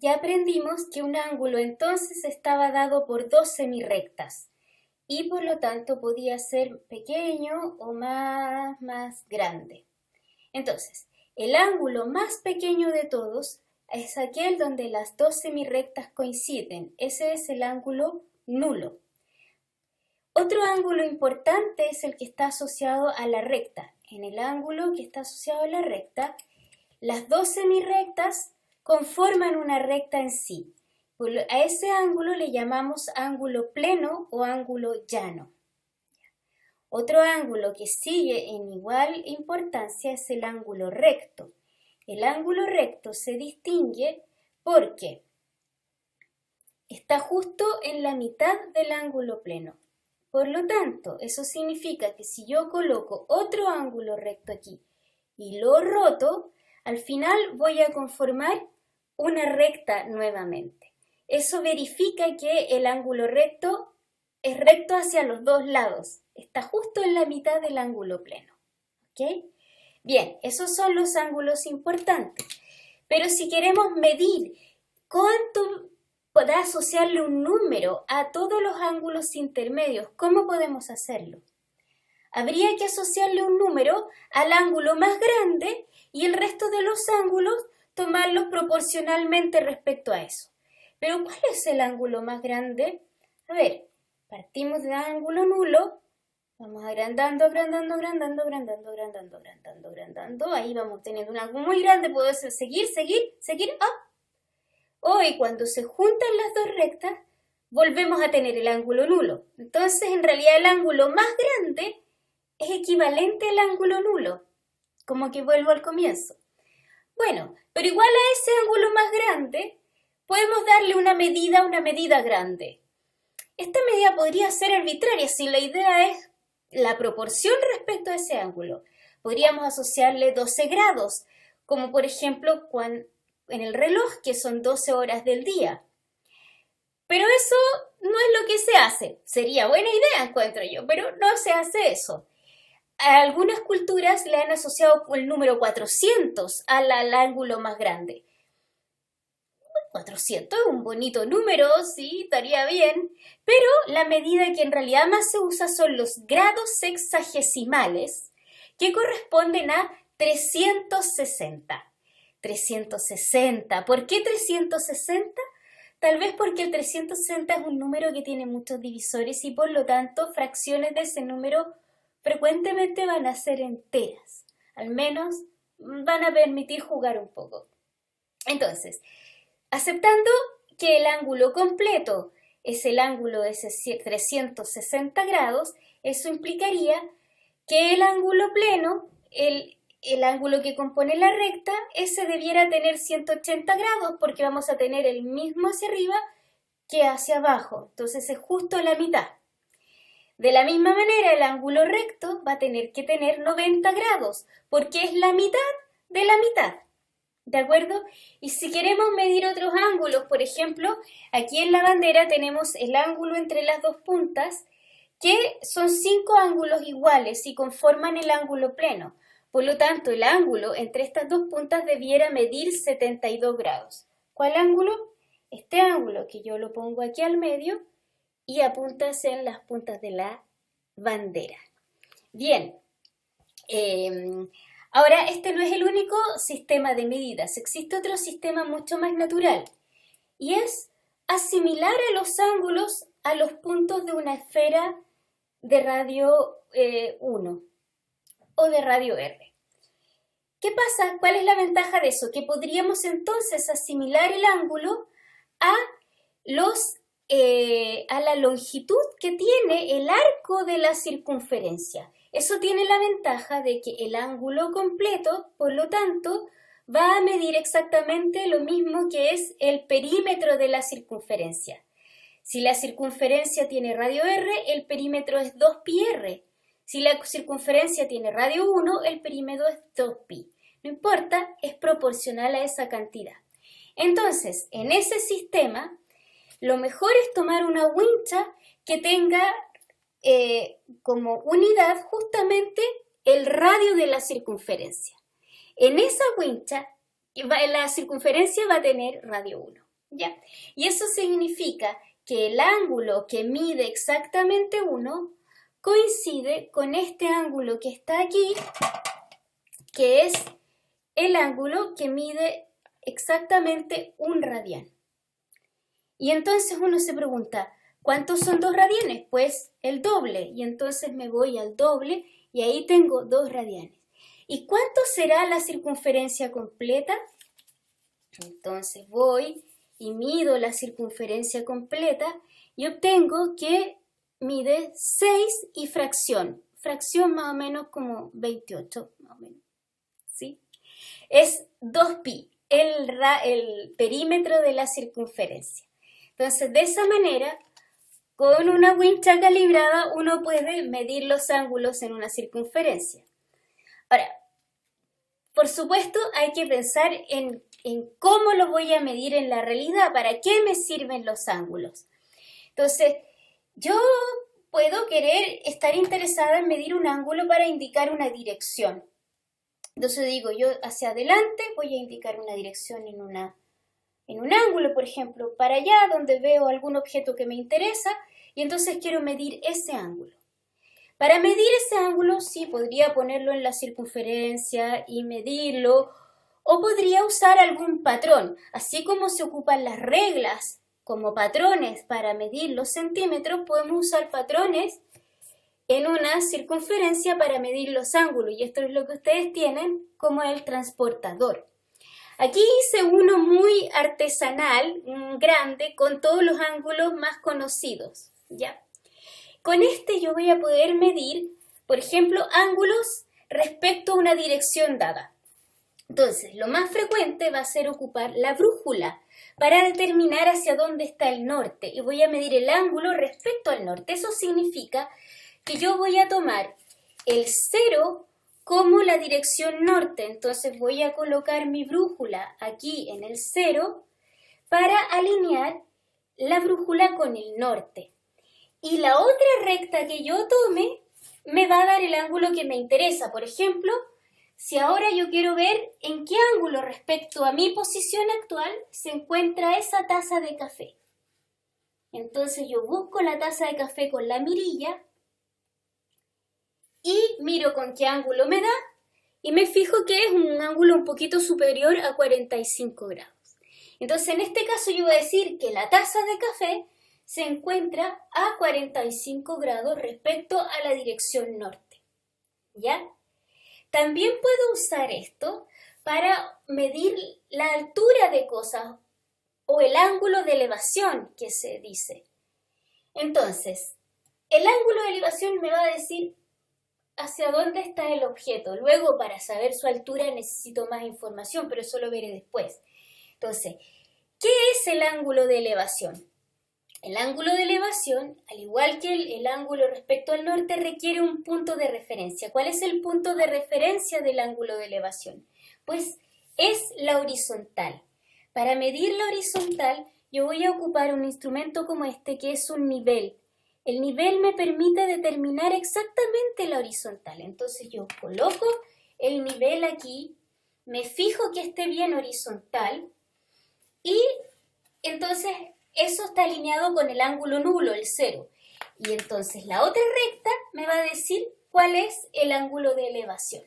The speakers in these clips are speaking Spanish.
ya aprendimos que un ángulo entonces estaba dado por dos semirrectas y por lo tanto podía ser pequeño o más grande. Entonces, el ángulo más pequeño de todos es aquel donde las dos semirrectas coinciden. Ese es el ángulo nulo. Otro ángulo importante es el que está asociado a la recta. En el ángulo que está asociado a la recta, las dos semirrectas conforman una recta en sí. A ese ángulo le llamamos ángulo pleno o ángulo llano. Otro ángulo que sigue en igual importancia es el ángulo recto. El ángulo recto se distingue porque está justo en la mitad del ángulo pleno. Por lo tanto, eso significa que si yo coloco otro ángulo recto aquí y lo roto, al final voy a conformar una recta nuevamente. Eso verifica que el ángulo recto es recto hacia los dos lados. Está justo en la mitad del ángulo pleno. ¿Ok? Bien, esos son los ángulos importantes. Pero si queremos medir cuánto podrá asociarle un número a todos los ángulos intermedios, ¿cómo podemos hacerlo? Habría que asociarle un número al ángulo más grande y el resto de los ángulos tomarlos proporcionalmente respecto a eso. Pero ¿cuál es el ángulo más grande? A ver, partimos del ángulo nulo, vamos agrandando, agrandando, agrandando, agrandando, agrandando, agrandando, agrandando. Ahí vamos teniendo un ángulo muy grande, puedo seguir, y cuando se juntan las dos rectas, volvemos a tener el ángulo nulo. Entonces, en realidad, el ángulo más grande es equivalente al ángulo nulo. Como que vuelvo al comienzo. Bueno, pero igual a ese ángulo más grande, podemos darle una medida grande. Esta medida podría ser arbitraria si la idea es la proporción respecto a ese ángulo. Podríamos asociarle 12 grados, como por ejemplo en el reloj, que son 12 horas del día. Pero eso no es lo que se hace. Sería buena idea, encuentro yo, pero no se hace eso. A algunas culturas le han asociado el número 400 al ángulo más grande. 400 es un bonito número, sí, estaría bien, pero la medida que en realidad más se usa son los grados sexagesimales, que corresponden a 360. 360. ¿Por qué 360? Tal vez porque el 360 es un número que tiene muchos divisores y por lo tanto fracciones de ese número frecuentemente van a ser enteras. Al menos van a permitir jugar un poco. Entonces, aceptando que el ángulo completo es el ángulo de 360 grados, eso implicaría que el ángulo pleno, el ángulo que compone la recta, ese debiera tener 180 grados porque vamos a tener el mismo hacia arriba que hacia abajo. Entonces es justo la mitad. De la misma manera, el ángulo recto va a tener que tener 90 grados porque es la mitad de la mitad. ¿De acuerdo? Y si queremos medir otros ángulos, por ejemplo, aquí en la bandera tenemos el ángulo entre las dos puntas, que son 5 ángulos iguales y conforman el ángulo pleno. Por lo tanto, el ángulo entre estas dos puntas debiera medir 72 grados. ¿Cuál ángulo? Este ángulo, que yo lo pongo aquí al medio y apuntas en las puntas de la bandera. Bien. Ahora, este no es el único sistema de medidas. Existe otro sistema mucho más natural y es asimilar a los ángulos a los puntos de una esfera de radio 1 o de radio R. ¿Qué pasa? ¿Cuál es la ventaja de eso? Que podríamos entonces asimilar el ángulo a la longitud que tiene el arco de la circunferencia. Eso tiene la ventaja de que el ángulo completo, por lo tanto, va a medir exactamente lo mismo que es el perímetro de la circunferencia. Si la circunferencia tiene radio R, el perímetro es 2πr. Si la circunferencia tiene radio 1, el perímetro es 2π. No importa, es proporcional a esa cantidad. Entonces, en ese sistema, lo mejor es tomar una wincha que tenga como unidad justamente el radio de la circunferencia. En esa wincha, la circunferencia va a tener radio 1. ¿Ya? Y eso significa que el ángulo que mide exactamente 1 coincide con este ángulo que está aquí, que es el ángulo que mide exactamente 1 radián. Y entonces uno se pregunta, ¿cuántos son 2 radianes? Pues el doble. Y entonces me voy al doble y ahí tengo 2 radianes. ¿Y cuánto será la circunferencia completa? Entonces voy y mido la circunferencia completa y obtengo que mide 6 y fracción. Fracción más o menos como 28, más o menos. ¿Sí? Es 2pi, el perímetro de la circunferencia. Entonces, de esa manera, con una wincha calibrada, uno puede medir los ángulos en una circunferencia. Ahora, por supuesto, hay que pensar en cómo lo voy a medir en la realidad, para qué me sirven los ángulos. Entonces, yo puedo querer estar interesada en medir un ángulo para indicar una dirección. Entonces digo, yo hacia adelante voy a indicar una dirección en un ángulo, por ejemplo, para allá donde veo algún objeto que me interesa y entonces quiero medir ese ángulo. Para medir ese ángulo, sí, podría ponerlo en la circunferencia y medirlo, o podría usar algún patrón, así como se ocupan las reglas como patrones para medir los centímetros, podemos usar patrones en una circunferencia para medir los ángulos, y esto es lo que ustedes tienen como el transportador. Aquí hice uno muy artesanal, grande, con todos los ángulos más conocidos, ¿ya? Con este yo voy a poder medir, por ejemplo, ángulos respecto a una dirección dada. Entonces, lo más frecuente va a ser ocupar la brújula para determinar hacia dónde está el norte, y voy a medir el ángulo respecto al norte. Eso significa que yo voy a tomar el 0 como la dirección norte. Entonces voy a colocar mi brújula aquí en el 0 para alinear la brújula con el norte. Y la otra recta que yo tome me va a dar el ángulo que me interesa. Por ejemplo, si ahora yo quiero ver en qué ángulo respecto a mi posición actual se encuentra esa taza de café. Entonces yo busco la taza de café con la mirilla y miro con qué ángulo me da y me fijo que es un ángulo un poquito superior a 45 grados. Entonces en este caso yo voy a decir que la taza de café se encuentra a 45 grados respecto a la dirección norte. ¿Ya? También puedo usar esto para medir la altura de cosas o el ángulo de elevación que se dice. Entonces, el ángulo de elevación me va a decir hacia dónde está el objeto. Luego, para saber su altura necesito más información, pero eso lo veré después. Entonces, ¿qué es el ángulo de elevación? El ángulo de elevación, al igual que el ángulo respecto al norte, requiere un punto de referencia. ¿Cuál es el punto de referencia del ángulo de elevación? Pues es la horizontal. Para medir la horizontal, yo voy a ocupar un instrumento como este, que es un nivel. El nivel me permite determinar exactamente la horizontal. Entonces yo coloco el nivel aquí, me fijo que esté bien horizontal y entonces eso está alineado con el ángulo nulo, el 0. Y entonces la otra recta me va a decir cuál es el ángulo de elevación.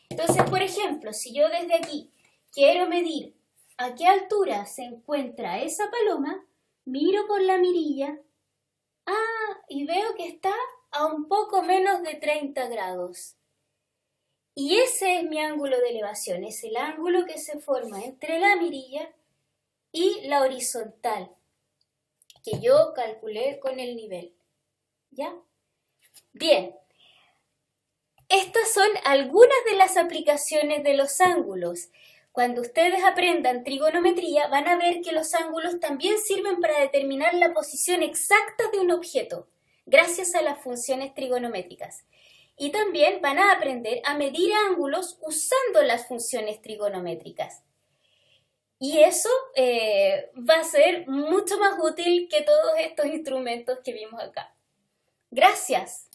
Entonces, por ejemplo, si yo desde aquí quiero medir a qué altura se encuentra esa paloma, miro por la mirilla, y veo que está a un poco menos de 30 grados. Y ese es mi ángulo de elevación, es el ángulo que se forma entre la mirilla y la horizontal, que yo calculé con el nivel. ¿Ya? Bien. Estas son algunas de las aplicaciones de los ángulos. Cuando ustedes aprendan trigonometría, van a ver que los ángulos también sirven para determinar la posición exacta de un objeto, gracias a las funciones trigonométricas. Y también van a aprender a medir ángulos usando las funciones trigonométricas. Y eso va a ser mucho más útil que todos estos instrumentos que vimos acá. Gracias.